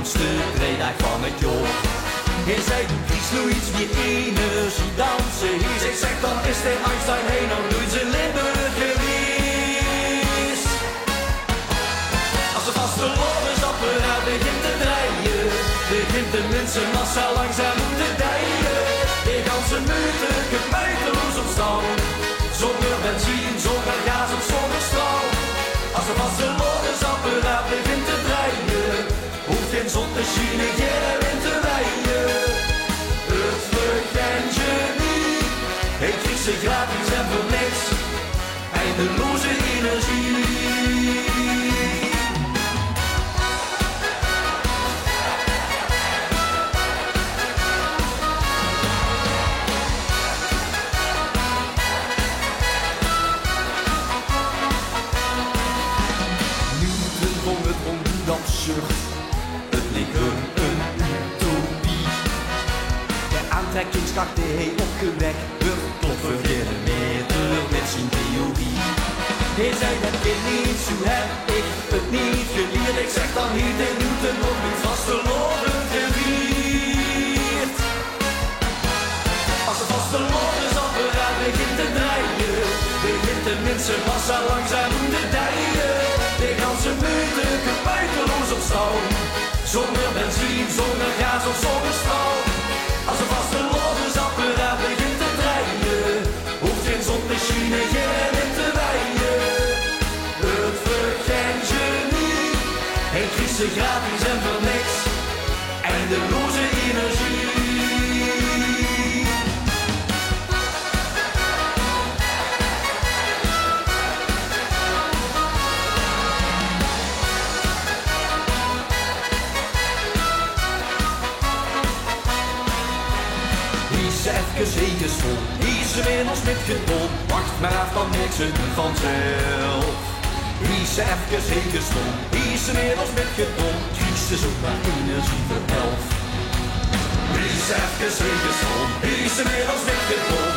laatste vrijdag van het jaar. Hij zei, doe kies nou iets meer energie dansen. Hij zegt, dan is hij Einstein, hij nog nooit zijn Limburg geweest. Als de vaste lorensapparaat begint te draaien, begint de mensenmassa langzaam om te dijen. De ganse meute gebuiteloos op stal, zonder benzine, zonder gas of zonder straal. Als de vaste lorensapparaat begint te draaien, hoeft geen zon te schijnen, geen wind te waaien. Het vluchtengenie, het kriegt ze gratis en voor niks, eindeloze energie. Het leek hun een utopie. De aantrekkingskracht die hij opgewekt wordt, klopt voor geen meter met zijn theorie. Hij zei dat ik niet, zo heb ik het niet geleerd. Ik zeg dan niet in Newton nog niet vaste loren gevierd. Als de vaste lorensapparaat begint te draaien, begint de mensenmassa langzaam om te dijen. De ganse meute buiteloos op stal, zonder benzine, zonder gas of zonder straal. Als een vaste lorensapparaat begint te draaien, hoeft geen zon te schijnen, geen wind te waaien. Het vluchtengenie, hij kriegt ze gratis en voor niks, eindeloze energie. Even zegensvol, is er inmiddels met geduld. Wacht maar af, dan niks het doet vanzelf. Is even zegensvol, is er inmiddels met geduld. Kies ze zomaar energie voor 11. Is even zegensvol, is er inmiddels met geduld.